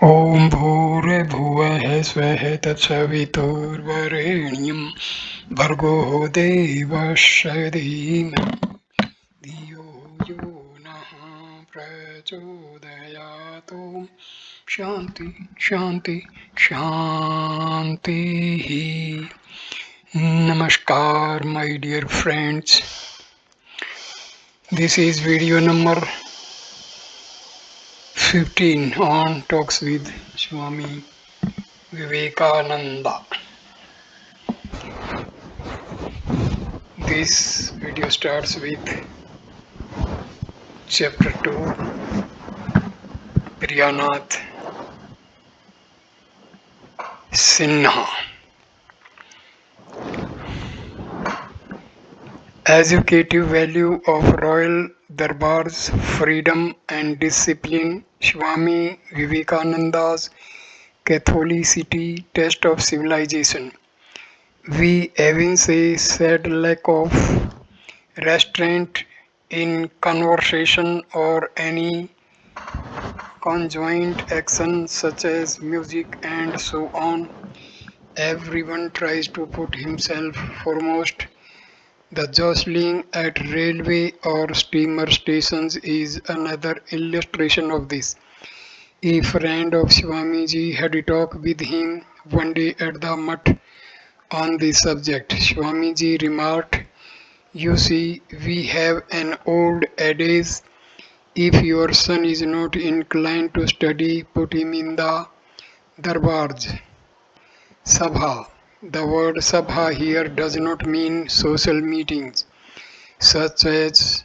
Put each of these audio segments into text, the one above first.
ॐ भूर्भुवः स्वः तत्सवितुर्वरेण्यं भर्गो देवस्य धीमहि धियो यो नः प्रचोदयात्। शान्ति शान्ति शान्तिः. Namaskar, my dear friends. This is video number 15 on Talks with Swami Vivekananda. This video starts with chapter 2, Priyanath Sinha. Educative value of royal darbars, freedom and discipline. Swami Vivekananda's Catholicity, test of civilization. We evince a sad lack of restraint in conversation or any conjoint action such as music and so on. Everyone tries to put himself foremost. The jostling at railway or steamer stations is another illustration of this. A friend of Swamiji had a talk with him one day at the mutt on this subject. Swamiji remarked, "You see, we have an old adage, if your son is not inclined to study, put him in the darbars, sabha." The word sabha here does not mean social meetings, such as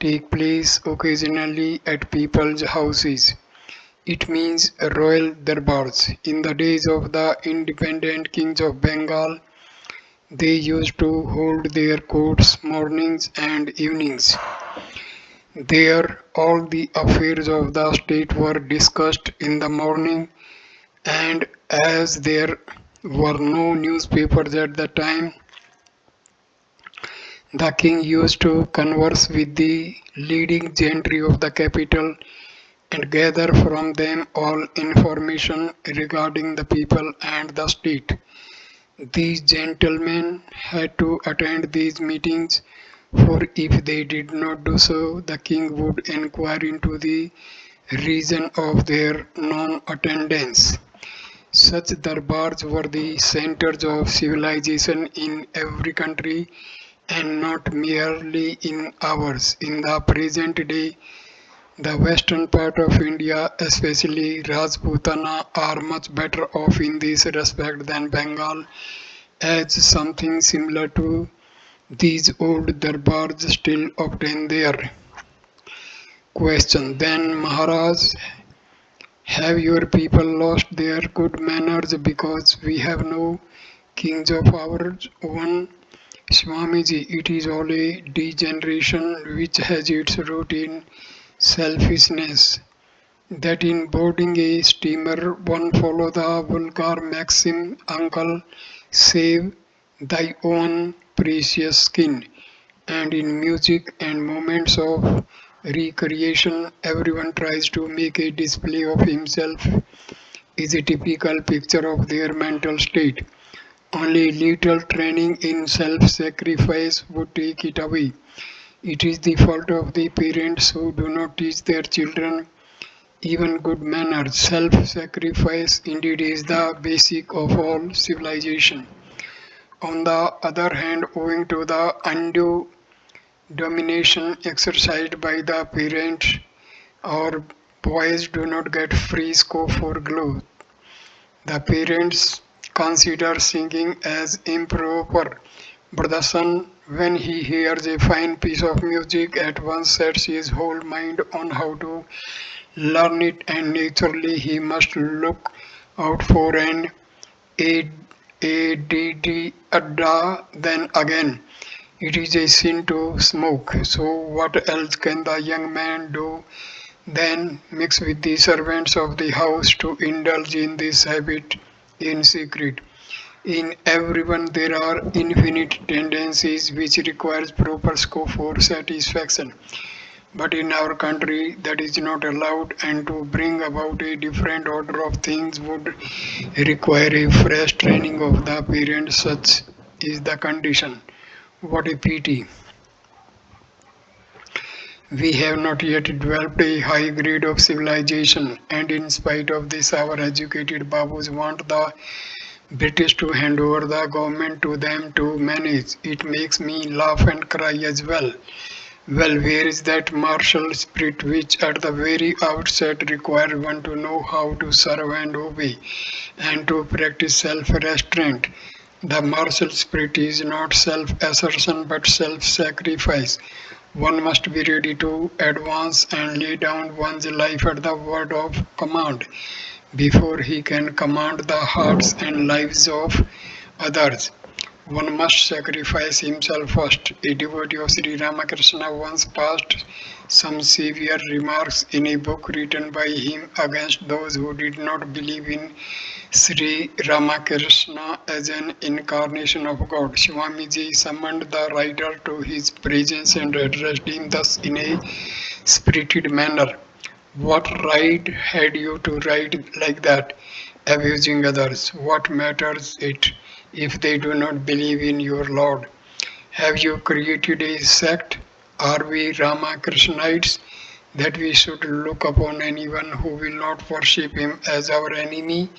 take place occasionally at people's houses. It means royal darbars. In the days of the independent kings of Bengal, they used to hold their courts mornings and evenings. There, all the affairs of the state were discussed in the morning, and as there were no newspapers at the time, the king used to converse with the leading gentry of the capital and gather from them all information regarding the people and the state. These gentlemen had to attend these meetings, for if they did not do so, the king would inquire into the reason of their non-attendance. Such darbars were the centers of civilization in every country and not merely in ours. In the present day, the western part of India, especially Rajputana, are much better off in this respect than Bengal, as something similar to these old darbars still obtain there. Question: Then, Maharaj, have your people lost their good manners because we have no kings of our own? Swamiji, it is all a degeneration which has its root in selfishness. That in boarding a steamer one follow the vulgar maxim, uncle, save thy own precious skin, and in music and moments of recreation everyone tries to make a display of himself, is a typical picture of their mental state. Only little training in self-sacrifice would take it away. It is the fault of the parents who do not teach their children even good manners. Self-sacrifice indeed is the basic of all civilization. On the other hand, owing to the undue domination exercised by the parents, our boys do not get free scope for growth. The parents consider singing as improper, but the son, when he hears a fine piece of music, at once sets his whole mind on how to learn it, and naturally he must look out for an ADD adda. Then again, it is a sin to smoke. So what else can the young man do than mix with the servants of the house to indulge in this habit in secret? In everyone there are infinite tendencies which requires proper scope for satisfaction. But in our country, that is not allowed, and to bring about a different order of things would require a fresh training of the parents. Such is the condition. What a pity. We have not yet developed a high grade of civilization, and in spite of this, our educated Babus want the British to hand over the government to them to manage. It makes me laugh and cry as well. Well, where is that martial spirit which at the very outset required one to know how to serve and obey and to practice self restraint? The martial spirit is not self assertion but self sacrifice. One must be ready to advance and lay down one's life at the word of command before he can command the hearts and lives of others. One must sacrifice himself first. A devotee of Sri Ramakrishna once passed some severe remarks in a book written by him against those who did not believe in Sri Ramakrishna as an incarnation of God. Swamiji summoned the writer to his presence and addressed him thus in a spirited manner. What right had you to write like that, abusing others? What matters it if they do not believe in your Lord? Have you created a sect? Are we Ramakrishnites that we should look upon anyone who will not worship him as our enemy?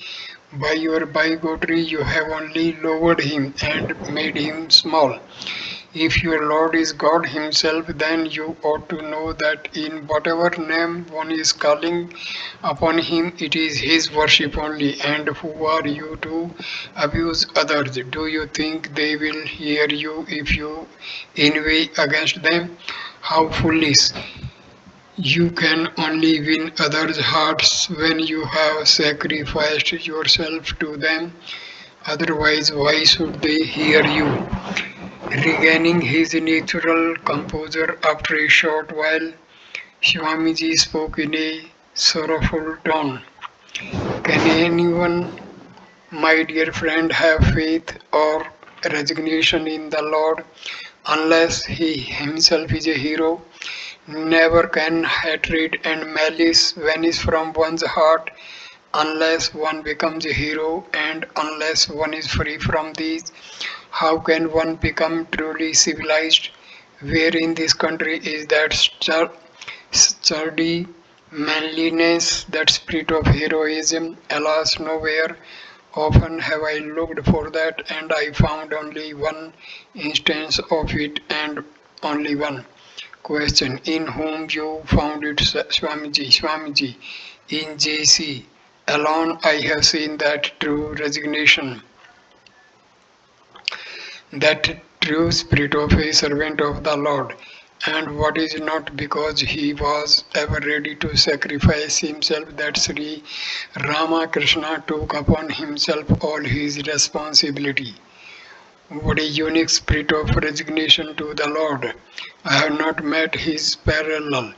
By your bigotry, you have only lowered him and made him small. If your Lord is God Himself, then you ought to know that in whatever name one is calling upon Him, it is His worship only. And who are you to abuse others? Do you think they will hear you if you inveigh against them? How foolish! You can only win others' hearts when you have sacrificed yourself to them. Otherwise, why should they hear you? Regaining his natural composure after a short while, Swamiji spoke in a sorrowful tone. Can anyone, my dear friend, have faith or resignation in the Lord unless he himself is a hero? Never can hatred and malice vanish from one's heart unless one becomes a hero and unless one is free from these. How can one become truly civilized? Where in this country is that sturdy manliness, that spirit of heroism? Alas, nowhere. Often have I looked for that, and I found only one instance of it, and only one. Question: in whom you found it, Swamiji? Swamiji, in JC. Alone I have seen that true resignation, that true spirit of a servant of the Lord, and what is not because he was ever ready to sacrifice himself that Sri Ramakrishna took upon himself all his responsibility. What a unique spirit of resignation to the Lord. I have not met his parallel.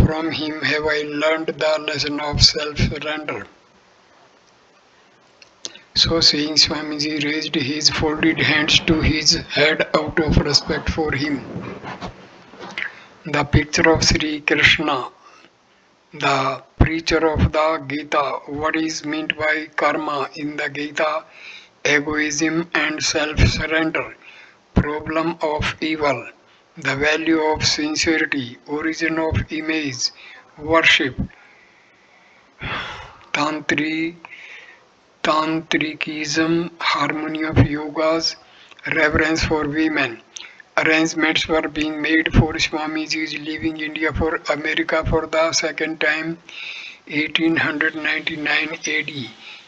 From him have I learned the lesson of self-surrender. So saying, Swamiji raised his folded hands to his head out of respect for him. The picture of Sri Krishna, the preacher of the Gita. What is meant by karma in the Gita? Egoism and self-surrender. Problem of evil. The value of sincerity. Origin of image. Worship. Tantri Tantrikism, harmony of yogas, reverence for women. Arrangements were being made for Swamiji's leaving India for America for the second time, 1899 AD.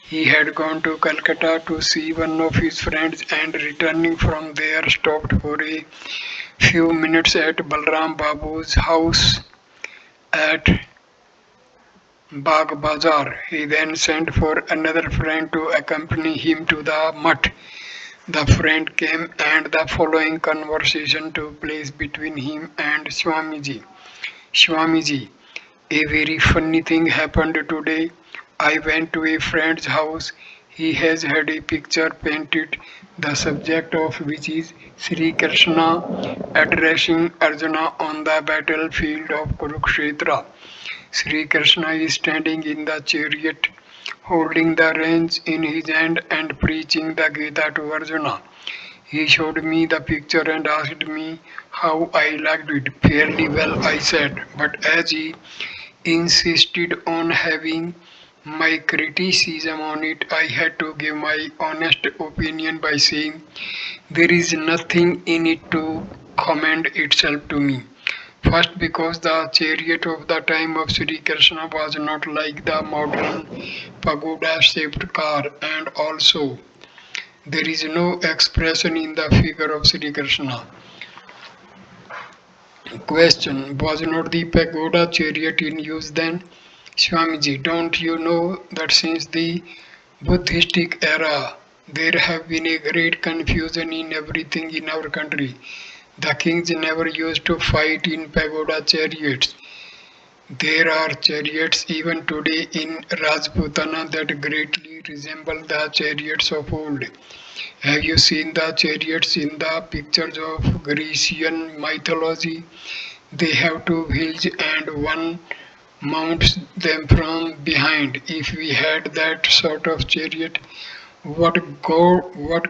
He had gone to Calcutta to see one of his friends and returning from there stopped for a few minutes at Balram Babu's house at Bagh Bazar. He then sent for another friend to accompany him to the mutt. The friend came and the following conversation took place between him and Swamiji. Swamiji, a very funny thing happened today. I went to a friend's house. He has had a picture painted, the subject of which is Sri Krishna addressing Arjuna on the battlefield of Kurukshetra. Sri Krishna is standing in the chariot, holding the reins in his hand and preaching the Gita to Arjuna. He showed me the picture and asked me how I liked it. Fairly well, I said, but as he insisted on having my criticism on it, I had to give my honest opinion by saying there is nothing in it to commend itself to me. First, because the chariot of the time of Sri Krishna was not like the modern pagoda shaped car, and also there is no expression in the figure of Sri Krishna. Question: was not the pagoda chariot in use then? Swamiji, don't you know that since the Buddhistic era there have been a great confusion in everything in our country? The kings never used to fight in pagoda chariots. There are chariots even today in Rajputana that greatly resemble the chariots of old. Have you seen the chariots in the pictures of Grecian mythology? They have two wheels and one mounts them from behind. If we had that sort of chariot, what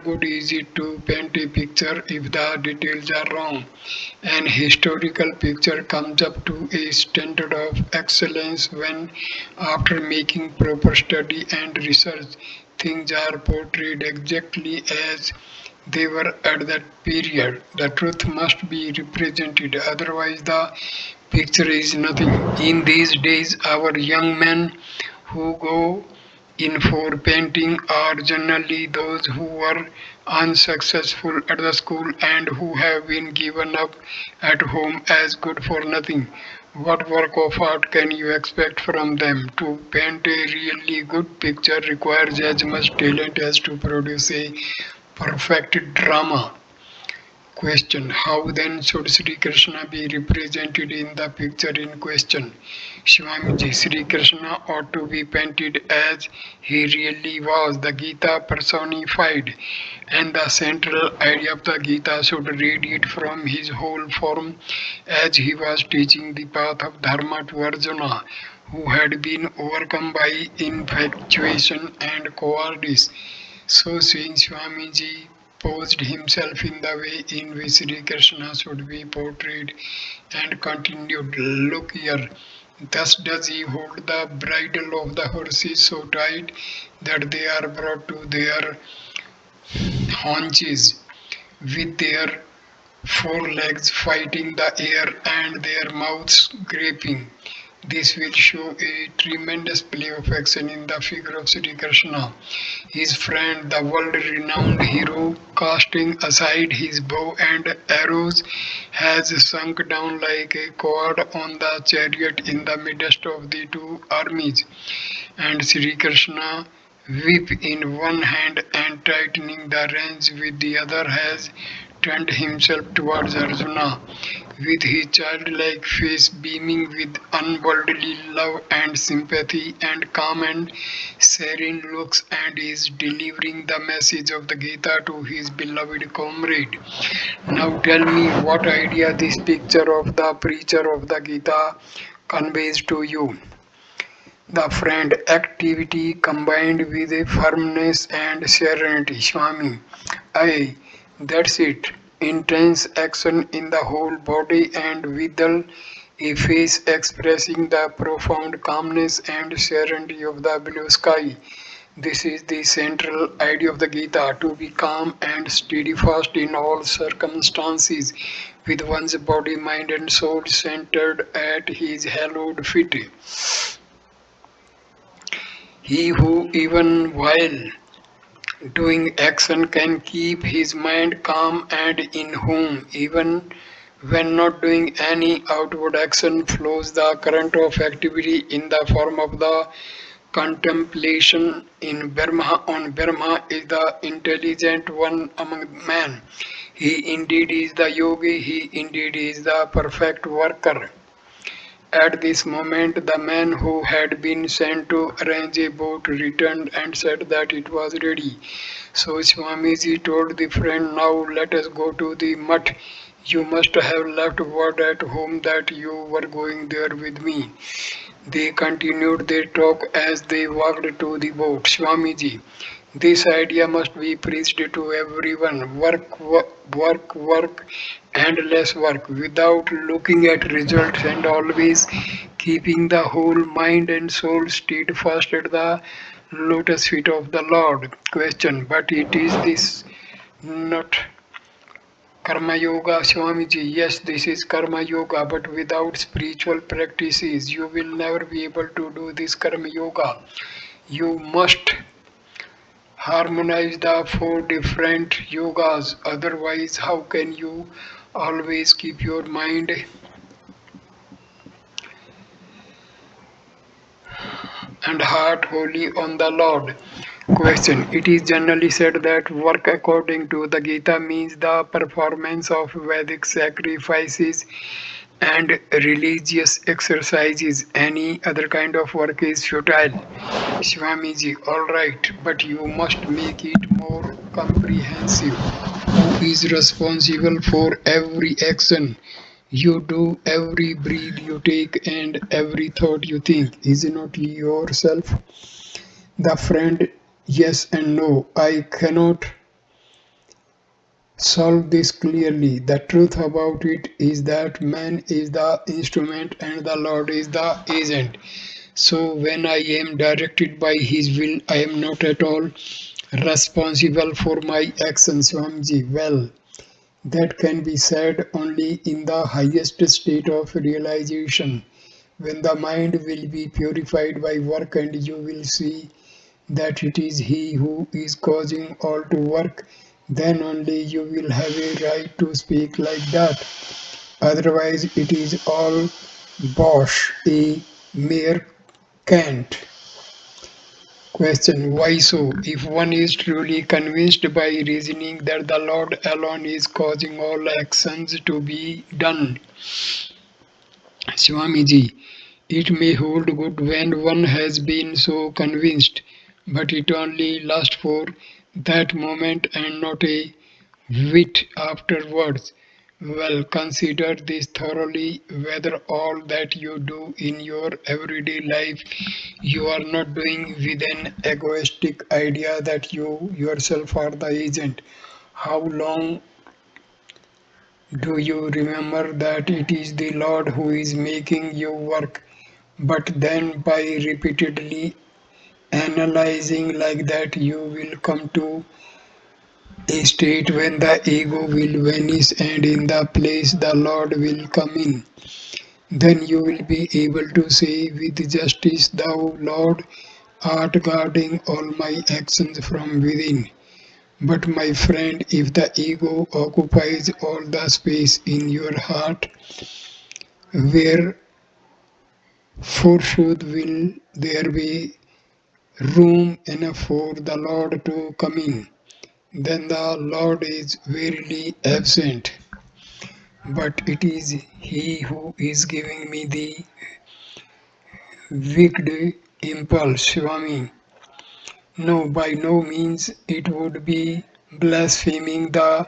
good is it to paint a picture if the details are wrong? An historical picture comes up to a standard of excellence when, after making proper study and research, things are portrayed exactly as they were at that period. The truth must be represented, otherwise, the picture is nothing. In these days, our young men who go in for painting are generally those who were unsuccessful at the school and who have been given up at home as good for nothing. What work of art can you expect from them? To paint a really good picture requires as much talent as to produce a perfect drama. Question: how then should Sri Krishna be represented in the picture in question? Swamiji, Sri Krishna ought to be painted as he really was, the Gita personified, and the central idea of the Gita should radiate from his whole form as he was teaching the path of Dharma to Arjuna, who had been overcome by infatuation and cowardice. So saying, Swamiji posed himself in the way in which Sri Krishna should be portrayed and continued, look here. Thus does he hold the bridle of the horses so tight that they are brought to their haunches, with their forelegs fighting the air and their mouths gaping. This will show a tremendous play of action in the figure of Sri Krishna. His friend, the world-renowned hero, casting aside his bow and arrows, has sunk down like a cord on the chariot in the midst of the two armies, and Sri Krishna, whip in one hand and tightening the reins with the other, has turned himself towards Arjuna, with his childlike face beaming with unworldly love and sympathy and calm and serene looks, and is delivering the message of the Gita to his beloved comrade. Now tell me what idea this picture of the preacher of the Gita conveys to you. The friend: activity combined with a firmness and serenity. Swami: aye, that's it. Intense action in the whole body and withal a face expressing the profound calmness and serenity of the blue sky. This is the central idea of the Gita, to be calm and steadfast in all circumstances, with one's body, mind, and soul centered at his hallowed feet. He who, even while doing action, can keep his mind calm, and in whom, even when not doing any outward action, flows the current of activity in the form of the contemplation in Brahma on Brahma, is the intelligent one among men. He indeed is the yogi, he indeed is the perfect worker. At this moment, the man who had been sent to arrange a boat returned and said that it was ready. So Swamiji told the friend, "Now let us go to the mutt. You must have left word at home that you were going there with me." They continued their talk as they walked to the boat. "Swamiji, this idea must be preached to everyone. Work, work, work, and less work without looking at results and always keeping the whole mind and soul steadfast at the lotus feet of the Lord." Question: But it is this not Karma Yoga, Swamiji? Yes, this is Karma Yoga, but without spiritual practices, you will never be able to do this Karma Yoga. You must harmonize the four different yogas, otherwise, how can you always keep your mind and heart wholly on the Lord? Question: It is generally said that work according to the Gita means the performance of Vedic sacrifices and religious exercises. Any other kind of work is futile. Swamiji: Alright, but you must make it more comprehensive. Who is responsible for every action you do, every breath you take, and every thought you think? Is it not yourself? The friend: Yes and no. I cannot solve this clearly. The truth about it is that man is the instrument and the Lord is the agent. So when I am directed by His will, I am not at all responsible for my actions, Swamiji. Well, that can be said only in the highest state of realization, when the mind will be purified by work and you will see that it is He who is causing all to work. Then only you will have a right to speak like that. Otherwise, it is all bosh, a mere cant. Question: Why so? If one is truly convinced by reasoning that the Lord alone is causing all actions to be done, Swamiji, it may hold good when one has been so convinced, but it only lasts for that moment and not a whit afterwards. Well, consider this thoroughly, whether all that you do in your everyday life you are not doing with an egoistic idea that you yourself are the agent. How long do you remember that it is the Lord who is making you work? But then, by repeatedly analyzing like that, you will come to a state when the ego will vanish and in the place the Lord will come in. Then you will be able to say with justice, "Thou, Lord, art guarding all my actions from within." But my friend, if the ego occupies all the space in your heart, where forsooth will there be room enough for the Lord to come in? Then the Lord is verily absent. But it is He who is giving me the wicked impulse, Swami. No, by no means it would be blaspheming the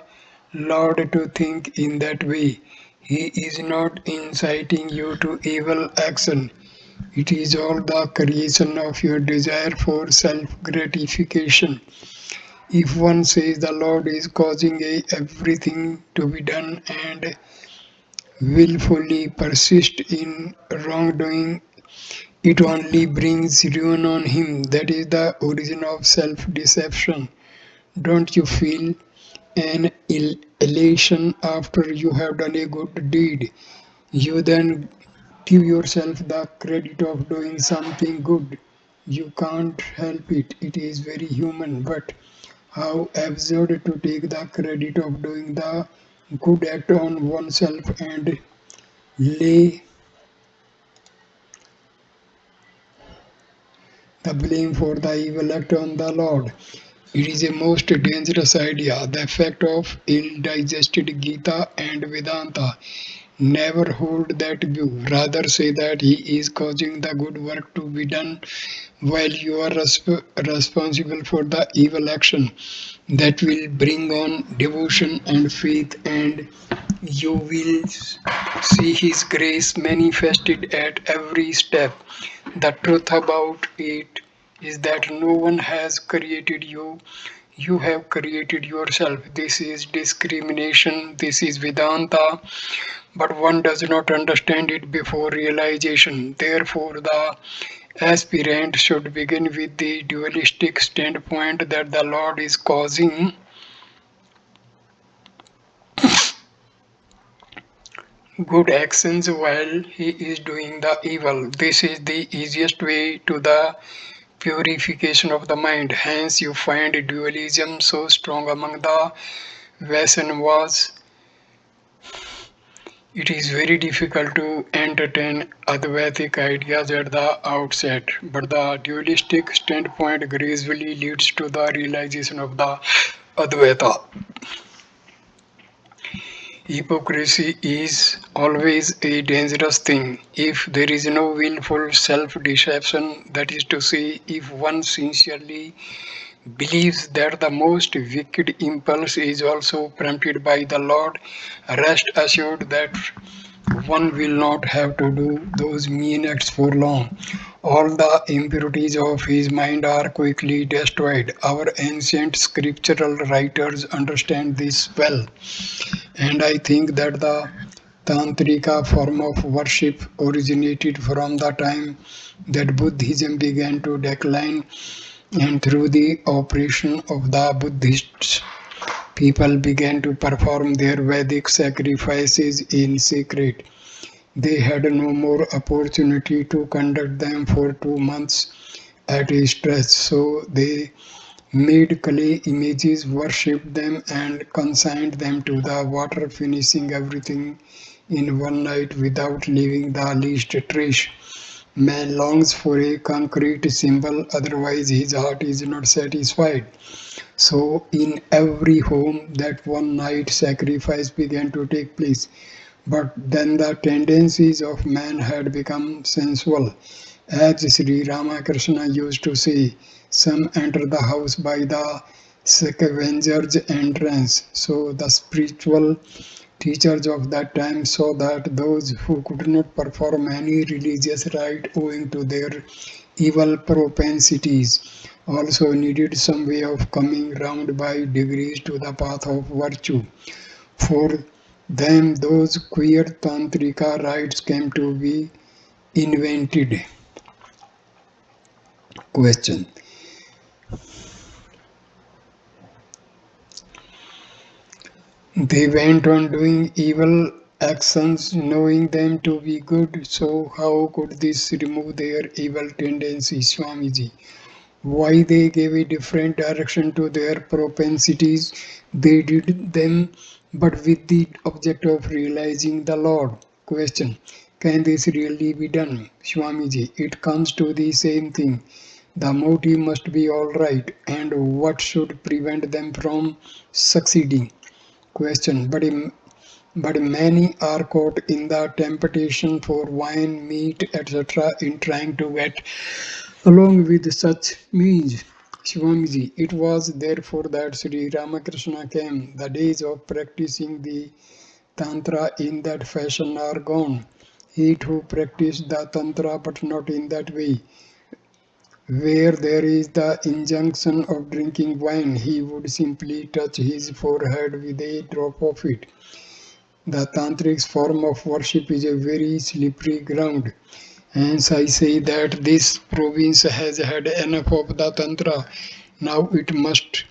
Lord to think in that way. He is not inciting you to evil action. It is all the creation of your desire for self-gratification. If one says the Lord is causing everything to be done and willfully persist in wrongdoing, it only brings ruin on him. That is the origin of self-deception. Don't you feel an elation after you have done a good deed? You then give yourself the credit of doing something good. You can't help it. It is very human. But how absurd to take the credit of doing the good act on oneself and lay the blame for the evil act on the Lord. It is a most dangerous idea. The effect of ill-digested Gita and Vedanta Never hold that view. Rather say that he is causing the good work to be done while you are responsible for the evil action that will bring on devotion and faith, and you will see his grace manifested at every step. The truth about it is that no one has created you. You have created yourself. This is discrimination. This is Vedanta, but one does not understand it before realization. Therefore, the aspirant should begin with the dualistic standpoint that the Lord is causing good actions while he is doing the evil. This is the easiest way to the purification of the mind. Hence, you find dualism so strong among the Vaishnavas. It is very difficult to entertain Advaitic ideas at the outset, but the dualistic standpoint gradually leads to the realization of the Advaita. Hypocrisy is always a dangerous thing. If there is no willful self-deception, that is to say, if one sincerely believes that the most wicked impulse is also prompted by the Lord, rest assured that one will not have to do those mean acts for long. All the impurities of his mind are quickly destroyed. Our ancient scriptural writers understand this well, and I think that the Tantrika form of worship originated from the time that Buddhism began to decline, and through the operation of the Buddhists, people began to perform their Vedic sacrifices in secret. They had no more opportunity to conduct them for 2 months at a stretch, so they made clay images, worshipped them, and consigned them to the water, finishing everything in one night without leaving the least trace. Man longs for a concrete symbol, otherwise his heart is not satisfied. So, in every home, that one night sacrifice began to take place. But then the tendencies of man had become sensual. As Sri Ramakrishna used to say, some enter the house by the scavenger's entrance. So the spiritual teachers of that time saw that those who could not perform any religious rite owing to their evil propensities also needed some way of coming round by degrees to the path of virtue. For them, those queer tantrika rites came to be invented. Question. They went on doing evil actions knowing them to be good, so how could this remove their evil tendencies, Swamiji? Why they gave a different direction to their propensities? They did them, but with the object of realizing the Lord. Question. Can this really be done? Swamiji, it comes to the same thing. The motive must be all right, and what should prevent them from succeeding? Question. But many are caught in the temptation for wine, meat, etc. in trying to get along with such means. Swamiji, it was therefore that Sri Ramakrishna came. The days of practicing the Tantra in that fashion are gone. He too practiced the Tantra, but not in that way. Where there is the injunction of drinking wine, he would simply touch his forehead with a drop of it. The tantric form of worship is a very slippery ground. Hence I say that this province has had enough of the Tantra. Now it must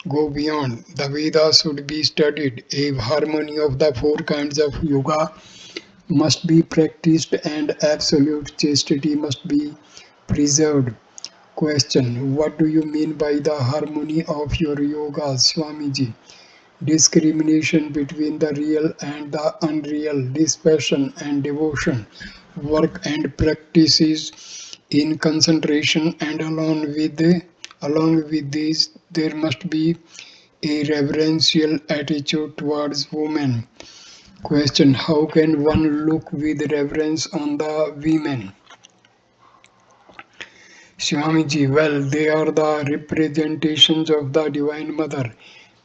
go beyond. The Vedas should be studied. A harmony of the four kinds of yoga must be practiced, and absolute chastity must be preserved. Question. What do you mean by the harmony of your yogas, Swamiji? Discrimination between the real and the unreal, dispassion and devotion, work and practices in concentration, and along with these there must be a reverential attitude towards women. Question: how can one look with reverence on the women? Swamiji, well, they are the representations of the Divine Mother,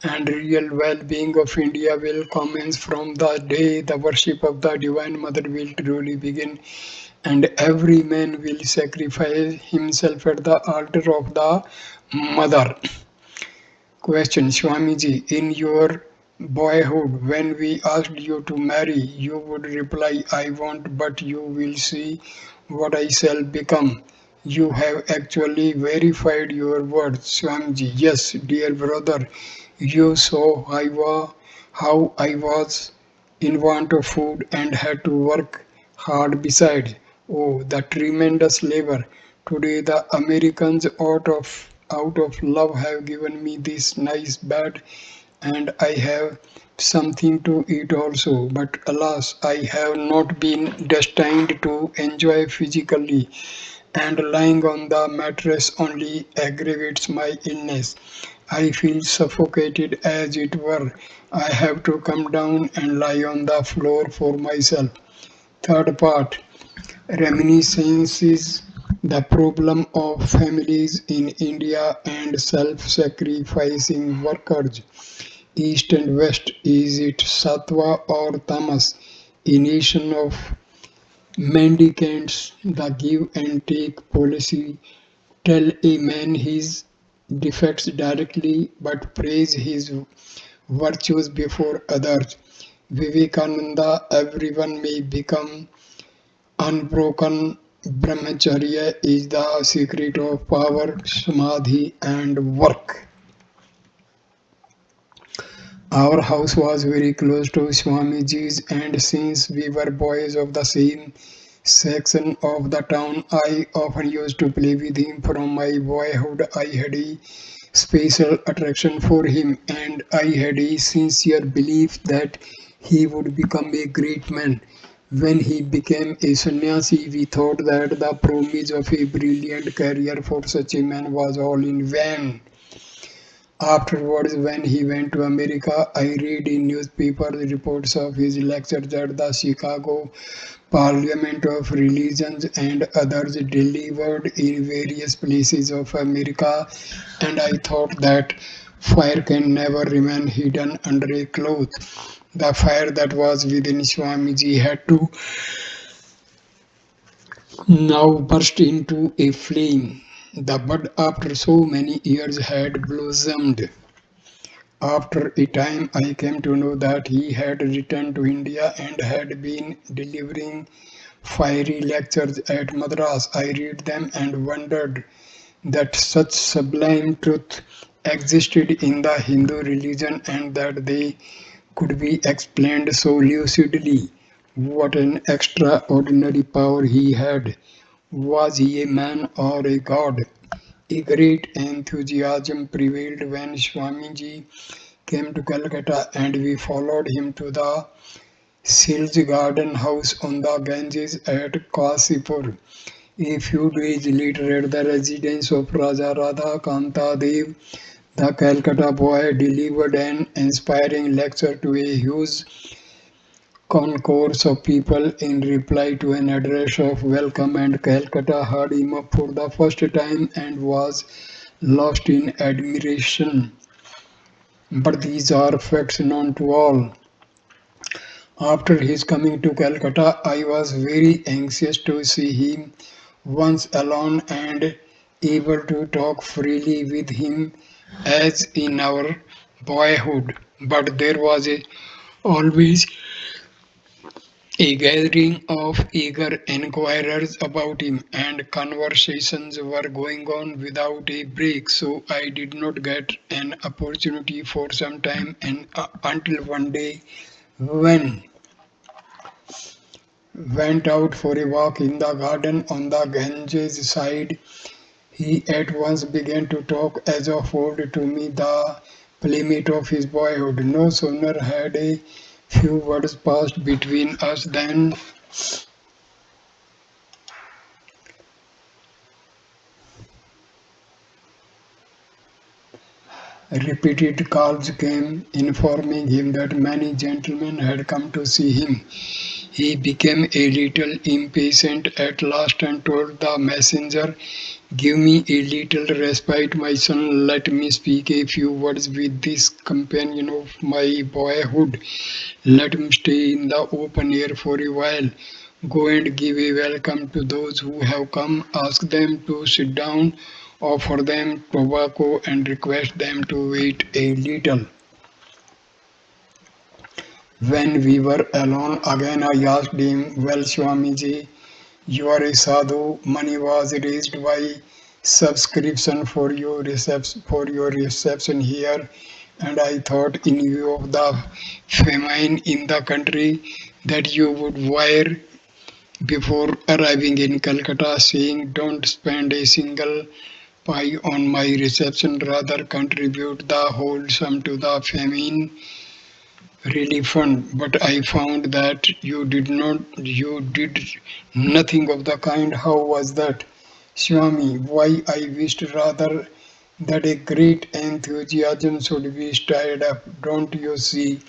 and real well-being of India will commence from the day the worship of the Divine Mother will truly begin, and every man will sacrifice himself at the altar of the Mother. Question: Swamiji, in your boyhood, when we asked you to marry, you would reply, I won't, but you will see what I shall become. You have actually verified your words, Swamiji. Yes, dear brother, you saw how I was in want of food and had to work hard besides. Oh, the tremendous labor. Today the Americans out of love have given me this nice bed and I have something to eat also. But alas, I have not been destined to enjoy physically, and lying on the mattress only aggravates my illness. I feel suffocated as it were. I have to come down and lie on the floor for myself. Third part: reminiscences, the problem of families in India and self-sacrificing workers. East and West, is it Sattva or Tamas? A nation of mendicants, the give and take policy. Tell a man his defects directly, but praise his virtues before others. Vivekananda, everyone may become unbroken. Brahmacharya is the secret of power, samadhi, and work. Our house was very close to Swamiji's, and since we were boys of the same section of the town, I often used to play with him. From my boyhood, I had a special attraction for him, and I had a sincere belief that he would become a great man. When he became a sannyasi, we thought that the promise of a brilliant career for such a man was all in vain. Afterwards, when he went to America, I read in newspapers reports of his lectures at the Chicago Parliament of Religions and others delivered in various places of America, and I thought that fire can never remain hidden under a cloth. The fire that was within Swamiji had to now burst into a flame. The bud, after so many years, had blossomed. After a time, I came to know that he had returned to India and had been delivering fiery lectures at Madras. I read them and wondered that such sublime truth existed in the Hindu religion and that they could be explained so lucidly. What an extraordinary power he had! Was he a man or a god? A great enthusiasm prevailed when Swamiji came to Calcutta, and we followed him to the Sil's garden house on the Ganges at Kasipur. A few days later, at the residence of Raja Radha Kanta Dev, the Calcutta boy delivered an inspiring lecture to a huge concourse of people in reply to an address of welcome, and Calcutta heard him up for the first time and was lost in admiration. But these are facts known to all. After his coming to Calcutta, I was very anxious to see him once alone and able to talk freely with him as in our boyhood. But there was always a gathering of eager inquirers about him, and conversations were going on without a break, so I did not get an opportunity for some time until one day when went out for a walk in the garden on the Ganges side. He at once began to talk as of old to me, the playmate of his boyhood. No sooner had a few words passed between us than Repeated calls came, informing him that many gentlemen had come to see him. He became a little impatient at last and told the messenger, "Give me a little respite, my son. Let me speak a few words with this companion of my boyhood. Let him stay in the open air for a while. Go and give a welcome to those who have come. Ask them to sit down, offer them tobacco, and request them to wait a little." When we were alone again, I asked him, "Well, Swamiji, you are a sadhu. Money was raised by subscription for your reception here, and I thought, in view of the famine in the country, that you would wire before arriving in Calcutta, saying, 'Don't spend a single pie on my reception, rather contribute the whole sum to the famine relief fund.' But I found that you did nothing of the kind. How was that, Swami? Why, I wished rather that a great enthusiasm should be stirred up. Don't you see?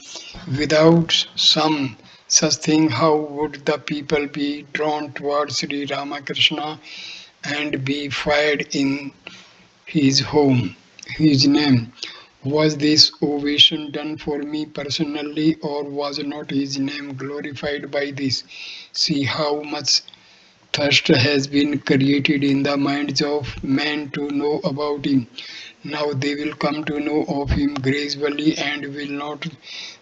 Without some such thing, how would the people be drawn towards Sri Ramakrishna and be fired in his home, his name? Was this ovation done for me personally, or was not his name glorified by this? See how much thirst has been created in the minds of men to know about him. Now they will come to know of him gradually and will not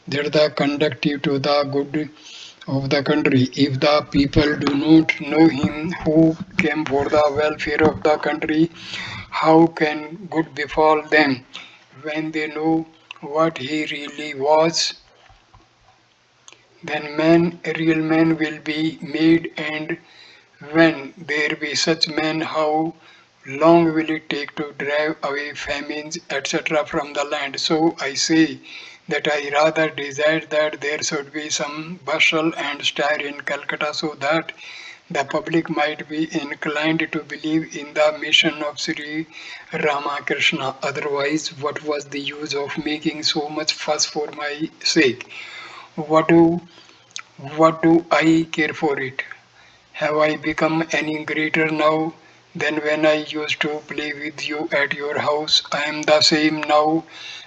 that the conductive to the good of the country. If the people do not know him who came for the welfare of the country, how can good befall them? When they know what he really was, then real men will be made, and when there be such men, how long will it take to drive away famines, etc., from the land? So I say that I rather desire that there should be some bustle and stir in Calcutta, so that the public might be inclined to believe in the mission of Sri Ramakrishna. Otherwise, what was the use of making so much fuss for my sake? What do what do I care for it? Have I become any greater now than when I used to play with you at your house? I am the same now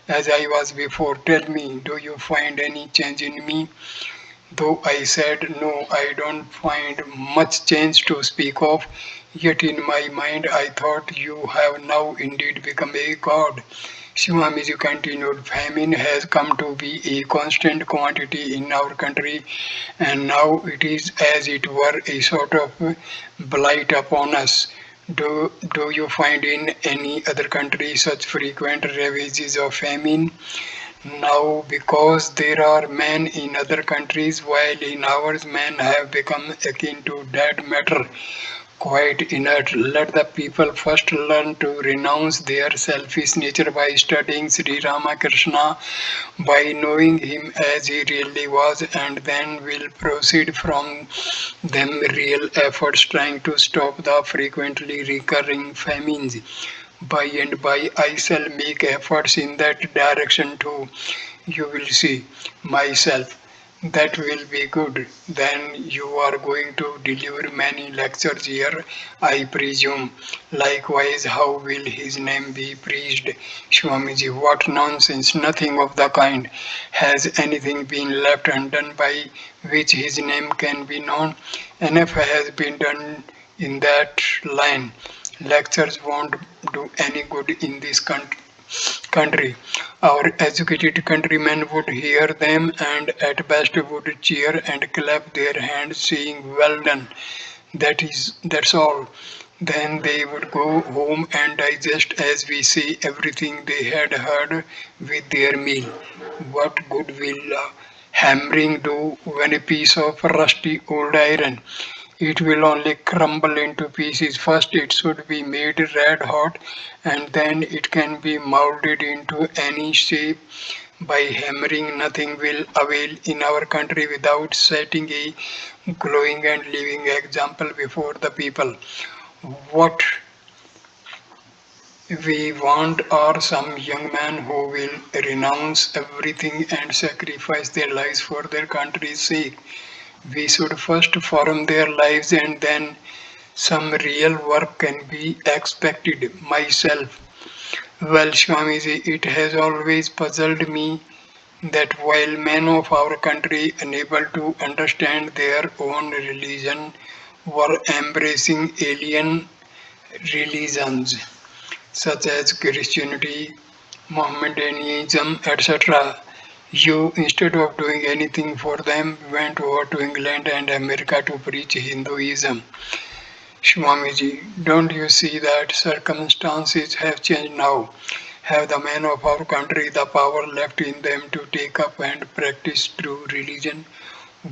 as I was before. Tell me, do you find any change in me? Though I said, "No, I don't find much change to speak of," yet in my mind I thought, "You have now indeed become a god." Swamiji continued, "Famine has come to be a constant quantity in our country, and now it is as it were a sort of blight upon us. Do you find in any other country such frequent ravages of famine? Now, because there are men in other countries, while in ours men have become akin to dead matter, quite inert. Let the people first learn to renounce their selfish nature by studying Sri Ramakrishna, by knowing him as he really was, and then will proceed from them real efforts trying to stop the frequently recurring famines. By and by, I shall make efforts in that direction too. You will see myself. That will be good. Then you are going to deliver many lectures here, I presume. Likewise, how will his name be preached? Swamiji, what nonsense! Nothing of the kind. Has anything been left undone by which his name can be known? Enough has been done in that line. Lectures won't do any good in this country. Our educated countrymen would hear them and at best would cheer and clap their hands, saying, "Well done." That's all. Then they would go home and digest, as we say, everything they had heard with their meal. What good will hammering do when a piece of rusty old iron? It will only crumble into pieces. First, it should be made red hot, and then it can be molded into any shape by hammering. Nothing will avail in our country without setting a glowing and living example before the people. What We want are some young men who will renounce everything and sacrifice their lives for their country's sake. We should first form their lives and then some real work can be expected. Myself. Well, Swamiji, it has always puzzled me that while men of our country, unable to understand their own religion, were embracing alien religions such as Christianity, Mohammedanism, etc. You, instead of doing anything for them, went over to England and America to preach Hinduism. Swamiji, don't you see that circumstances have changed now? Have the men of our country the power left in them to take up and practice true religion?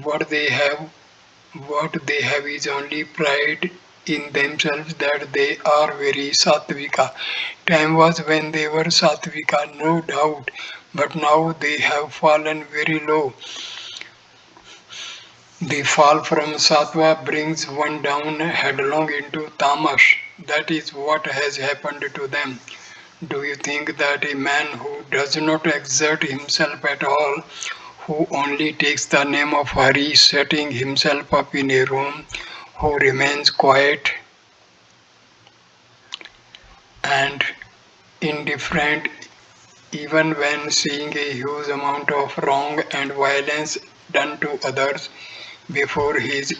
What they have what they have is only pride in themselves that they are very sattvika. Time was when they were sattvika, no doubt, but now they have fallen very low. The fall from sattva brings one down headlong into tamas. That is what has happened to them. Do you think that a man who does not exert himself at all, who only takes the name of Hari, setting himself up in a room, who remains quiet and indifferent even when seeing a huge amount of wrong and violence done to others before his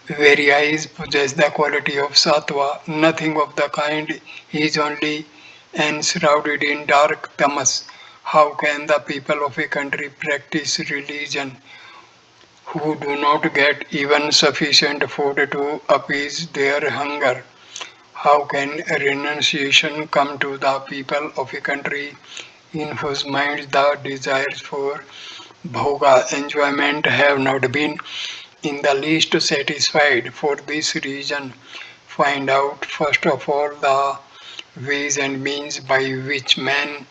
very eyes possess the quality of sattva? Nothing of the kind. He is only enshrouded in dark tamas. How can the people of a country practice religion who do not get even sufficient food to appease their hunger? How can renunciation come to the people of a country in whose minds the desires for bhoga enjoyment have not been in the least satisfied? For this reason, find out first of all the ways and means by which man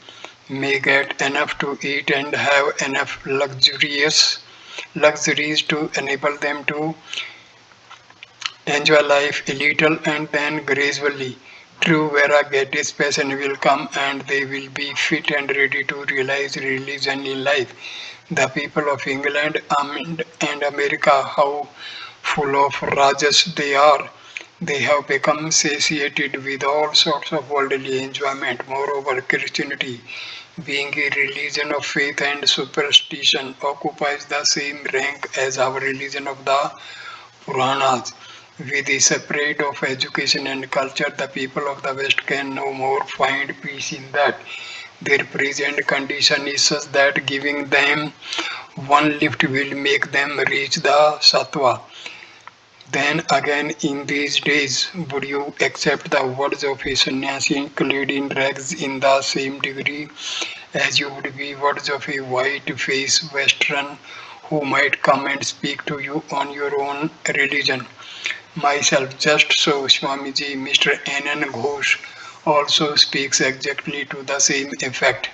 may get enough to eat and have enough luxuries to enable them to enjoy life a little and then gradually. True Varagatis passion will come and they will be fit and ready to realize religion in life. The people of England and America, how full of rajas they are. They have become satiated with all sorts of worldly enjoyment. Moreover, Christianity, being a religion of faith and superstition, occupies the same rank as our religion of the Puranas. With the separate of education and culture, the people of the West can no more find peace in that. Their present condition is such that giving them one lift will make them reach the sattva. Then again, in these days, would you accept the words of a sannyasi clad in rags in the same degree as you would be words of a white-faced Western who might come and speak to you on your own religion? Myself, just so, Swamiji, Mr. N.N. Ghosh also speaks exactly to the same effect.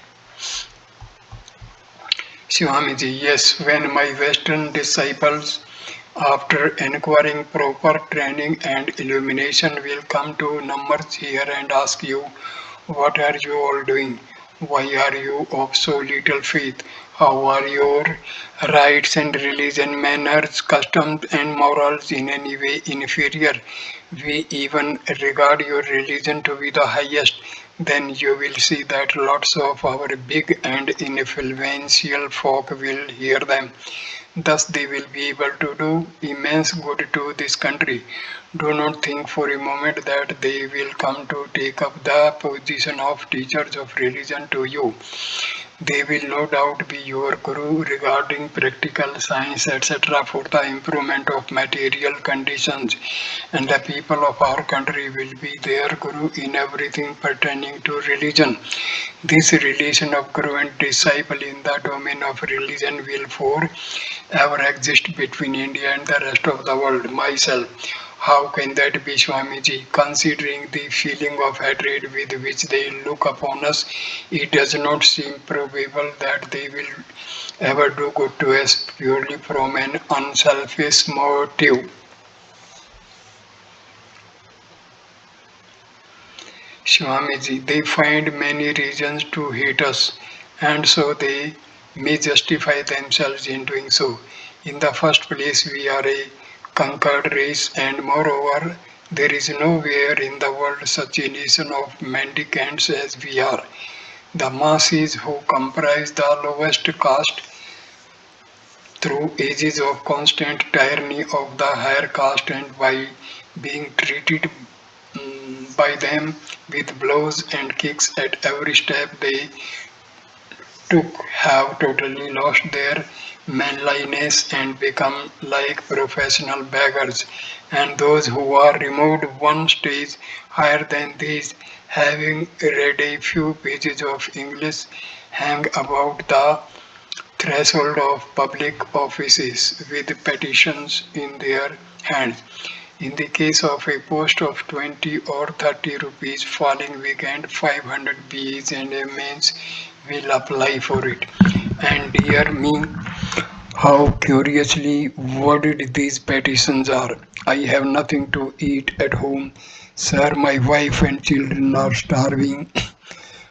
Swamiji, yes, when my Western disciples, after inquiring proper training and illumination, will come to numbers here and ask you, what are you all doing? Why are you of so little faith? How are your rites and religion, manners, customs, and morals in any way inferior? We even regard your religion to be the highest. Then you will see that lots of our big and influential folk will hear them. Thus, they will be able to do immense good to this country. Do not think for a moment that they will come to take up the position of teachers of religion to you. They will no doubt be your guru regarding practical science, etc., for the improvement of material conditions, and the people of our country will be their guru in everything pertaining to religion. This relation of guru and disciple in the domain of religion will forever exist between India and the rest of the world. Myself, how can that be, Swamiji? Considering the feeling of hatred with which they look upon us, it does not seem probable that they will ever do good to us purely from an unselfish motive. Swamiji, they find many reasons to hate us, and so they may justify themselves in doing so. In the first place, we are a conquered race, and moreover, there is nowhere in the world such a nation of mendicants as we are. The masses who comprise the lowest caste through ages of constant tyranny of the higher caste and by being treated by them with blows and kicks at every step they took have totally lost their manliness and become like professional beggars, and those who are removed one stage higher than these, having read a few pages of English, hang about the threshold of public offices with petitions in their hands. In the case of a post of 20 or 30 rupees falling weekend, 500 B's and M's will apply for it. And dear me, how curiously worded these petitions are. I have nothing to eat at home. Sir, my wife and children are starving.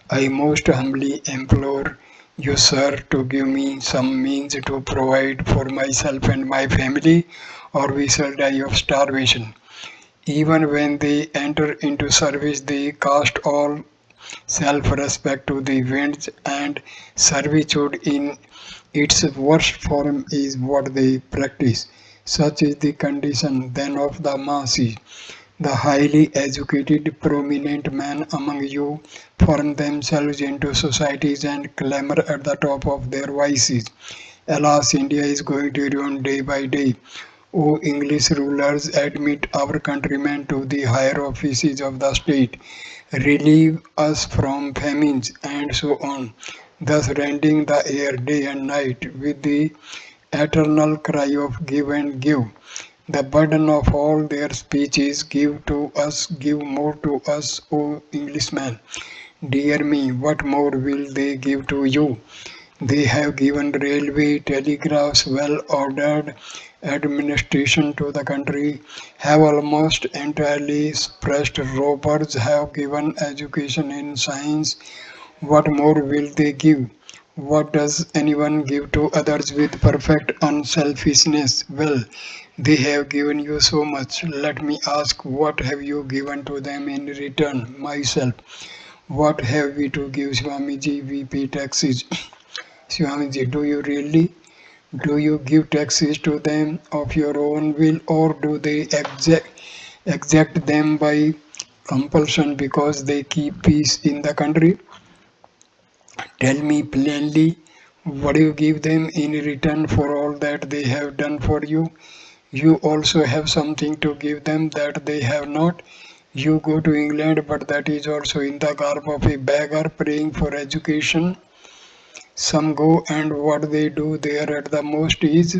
I most humbly implore you, sir, to give me some means to provide for myself and my family, or we shall die of starvation. Even when they enter into service, they cast all self respect to the winds, and servitude in its worst form is what they practice. Such is the condition then of the masses. The highly educated, prominent men among you form themselves into societies and clamor at the top of their voices. Alas, India is going to ruin day by day. O English rulers, admit our countrymen to the higher offices of the state, relieve us from famines, and so on, thus rending the air day and night with the eternal cry of give and give. The burden of all their speeches, give to us, give more to us, O Englishmen. Dear me, what more will they give to you? They have given railway, telegraphs, well ordered administration to the country, have almost entirely suppressed robbers, have given education in science. What more will they give? What does anyone give to others with perfect unselfishness? Well, they have given you so much. Let me ask, what have you given to them in return? Myself. What have we to give, Swamiji? We pay taxes. Swamiji, do you really? Do you give taxes to them of your own will, or do they exact them by compulsion because they keep peace in the country? Tell me plainly, what do you give them in return for all that they have done for you? You also have something to give them that they have not. You go to England, but that is also in the garb of a beggar praying for education. Some go, and what they do there at the most is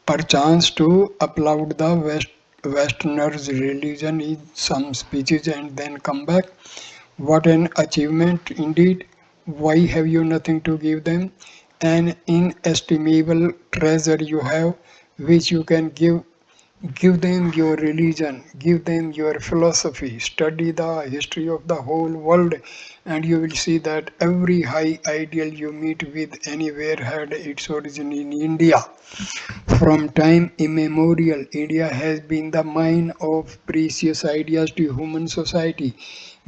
perchance to applaud the Westerners' religion in some speeches and then come back. What an achievement indeed! Why have you nothing to give them? An inestimable treasure you have, which you can give. Give them your religion, give them your philosophy, study the history of the whole world, and you will see that every high ideal you meet with anywhere had its origin in India. From time immemorial, India has been the mine of precious ideas to human society,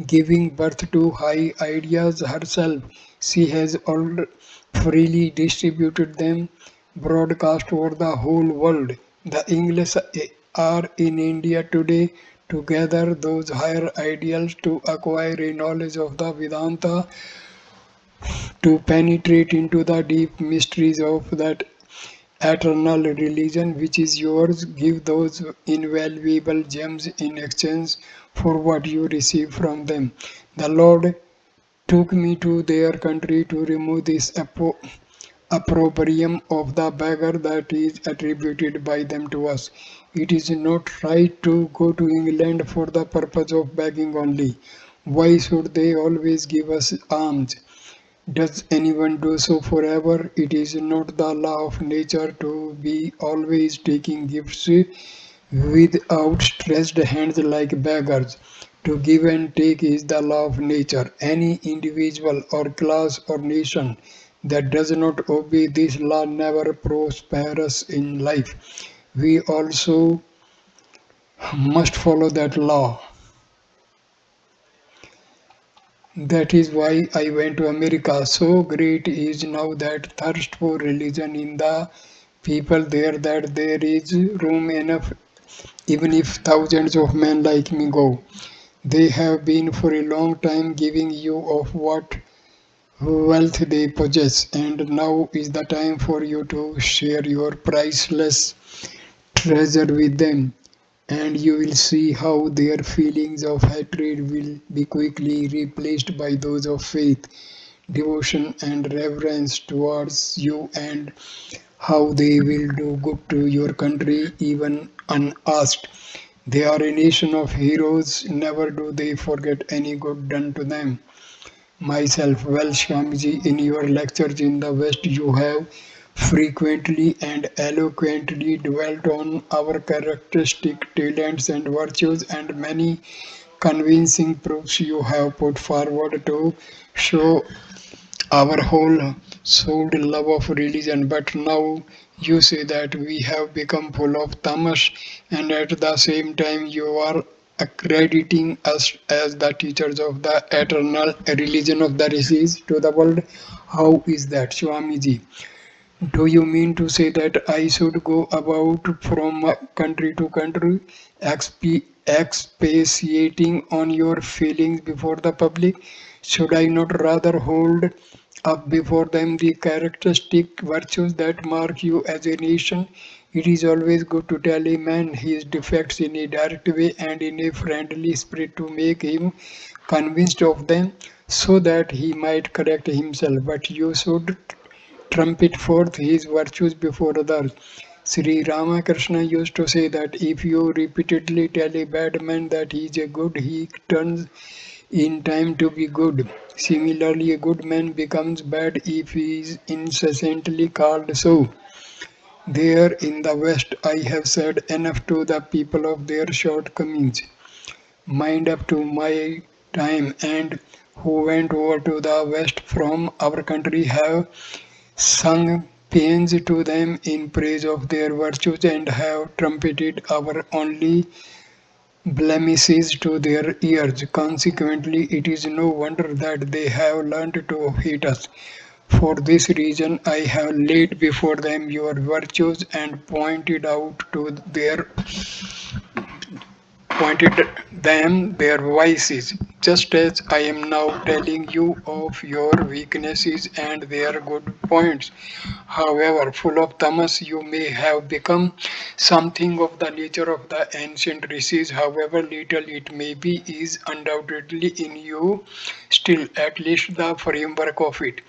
giving birth to high ideas herself. She has all freely distributed them broadcast over the whole world. The English are in India today to gather those higher ideals to acquire a knowledge of the Vedanta, to penetrate into the deep mysteries of that eternal religion which is yours. Give those invaluable gems in exchange for what you receive from them. The Lord took me to their country to remove this opprobrium of the beggar that is attributed by them to us. It is not right to go to England for the purpose of begging only. Why should they always give us alms? Does anyone do so forever? It is not the law of nature to be always taking gifts with outstretched hands like beggars. To give and take is the law of nature. Any individual or class or nation that does not obey this law never prospers in life. We also must follow that law. That is why I went to America. So great is now that thirst for religion in the people there that there is room enough even if thousands of men like me go. They have been for a long time giving you of what wealth they possess, and now is the time for you to share your priceless treasure with them, and you will see how their feelings of hatred will be quickly replaced by those of faith, devotion, and reverence towards you, and how they will do good to your country even unasked. They are a nation of heroes, never do they forget any good done to them. Myself, well, Swamiji, in your lectures in the West, you have frequently and eloquently dwelt on our characteristic talents and virtues, and many convincing proofs you have put forward to show our whole souled love of religion. But now you say that we have become full of tamas, and at the same time you are accrediting us as the teachers of the eternal religion of the rishis to the world. How is that, Swamiji? Do you mean to say that I should go about from country to country, expatiating on your feelings before the public? Should I not rather hold up before them the characteristic virtues that mark you as a nation? It is always good to tell a man his defects in a direct way and in a friendly spirit to make him convinced of them so that he might correct himself. But you should trumpet forth his virtues before others. Sri Ramakrishna used to say that if you repeatedly tell a bad man that he is a good, he turns in time to be good. Similarly, a good man becomes bad if he is incessantly called so. There in the West, I have said enough to the people of their shortcomings. Mind up to my time, and who went over to the West from our country have sung paeans to them in praise of their virtues and have trumpeted our only blemishes to their ears. Consequently, it is no wonder that they have learned to hate us. For this reason, I have laid before them your virtues and pointed them their vices, just as I am now telling you of your weaknesses and their good points. However, full of tamas, you may have become something of the nature of the ancient rishis. However little it may be, is undoubtedly in you still, at least the framework of it.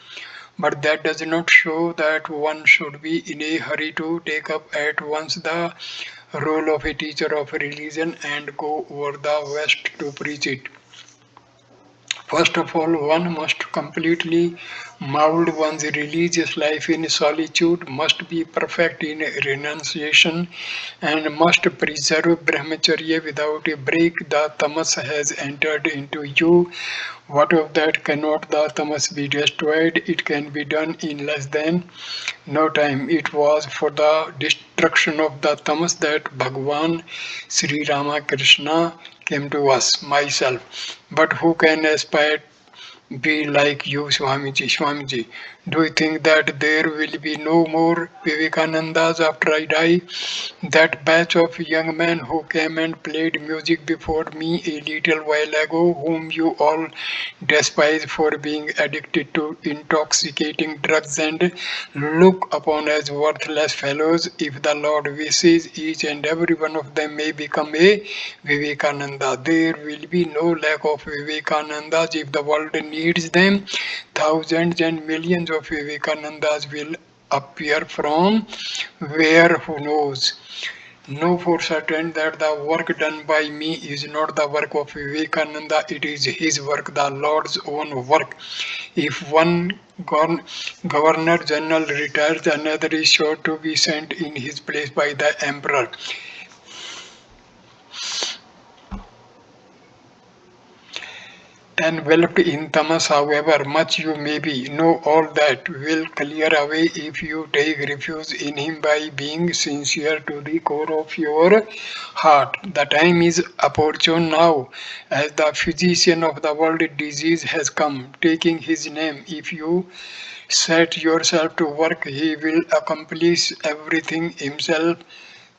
But that does not show that one should be in a hurry to take up at once the role of a teacher of religion and go over the West to preach it. First of all, one must completely mold one's religious life in solitude, must be perfect in renunciation, and must preserve brahmacharya without a break. The tamas has entered into you. What of that cannot the tamas be destroyed? It can be done in less than no time. It was for the destruction of the tamas that Bhagwan Sri Ramakrishna came to us, myself. But who can aspire be like you, Swamiji? Swamiji, do you think that there will be no more Vivekanandas after I die? That batch of young men who came and played music before me a little while ago, whom you all despise for being addicted to intoxicating drugs and look upon as worthless fellows, if the Lord wishes, each and every one of them may become a Vivekananda. There will be no lack of Vivekanandas if the world needs them. Thousands and millions of Vivekanandas will appear from where, who knows. Know for certain that the work done by me is not the work of Vivekananda, it is his work, the Lord's own work. If one governor general retires, another is sure to be sent in his place by the emperor. Enveloped in tamas, however much you may be, know all that will clear away if you take refuge in him by being sincere to the core of your heart. The time is opportune now, as the physician of the world disease has come, taking his name. If you set yourself to work, he will accomplish everything himself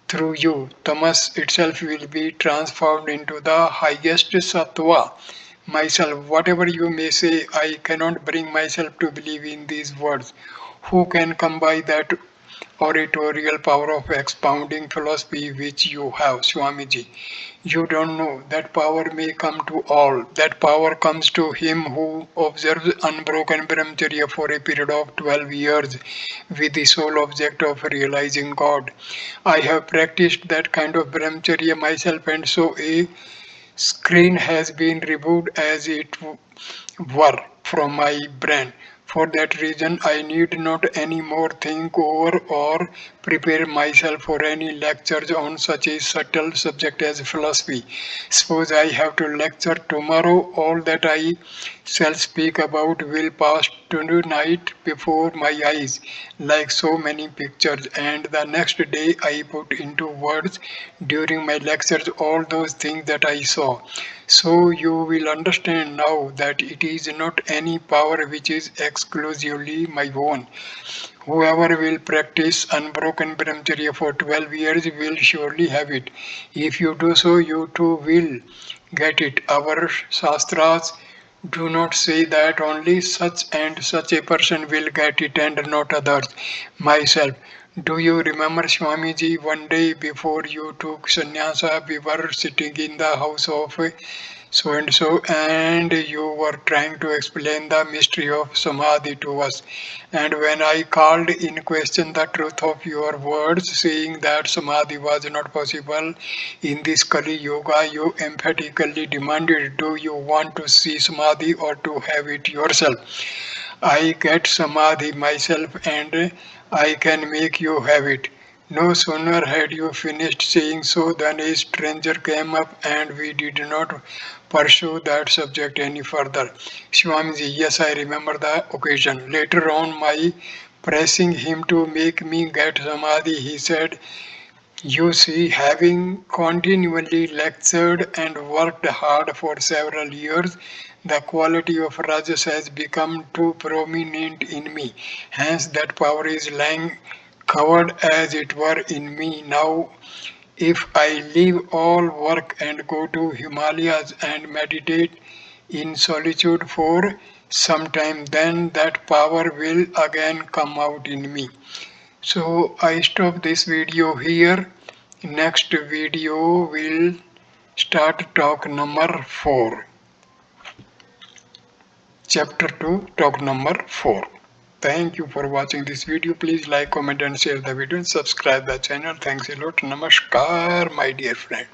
through you. Tamas itself will be transformed into the highest sattva. Myself, whatever you may say, I cannot bring myself to believe in these words. Who can come by that oratorial power of expounding philosophy which you have, Swamiji? You don't know. That power may come to all. That power comes to him who observes unbroken brahmacharya for a period of 12 years with the sole object of realizing God. I have practiced that kind of brahmacharya myself, and so a screen has been removed as it were from my brain. For that reason, I need not any more think over or prepare myself for any lectures on such a subtle subject as philosophy. Suppose I have to lecture tomorrow, all that I shall speak about will pass tonight before my eyes like so many pictures, and the next day I put into words during my lectures all those things that I saw. So you will understand now that it is not any power which is exclusively my own. Whoever will practice unbroken brahmacharya for 12 years will surely have it. If you do so, you too will get it. Our shastras do not say that only such and such a person will get it and not others. Myself. Do you remember Swamiji, one day before you took sannyasa, we were sitting in the house of so and so, and you were trying to explain the mystery of samadhi to us. And when I called in question the truth of your words, saying that samadhi was not possible in this Kali Yoga, you emphatically demanded, do you want to see samadhi or to have it yourself? I get samadhi myself and I can make you have it. No sooner had you finished saying so than a stranger came up and we did not pursue that subject any further. Swamiji, yes, I remember the occasion. Later on, my pressing him to make me get samadhi, he said, you see, having continually lectured and worked hard for several years, the quality of rajas has become too prominent in me. Hence, that power is lying covered as it were in me now. If I leave all work and go to Himalayas and meditate in solitude for some time, then that power will again come out in me. So I stop this video here. Next video will start talk number 4. Chapter 2, talk number 4. Thank you for watching this video. Please like, comment and share the video and subscribe the channel. Thanks a lot. Namaskar, my dear friend.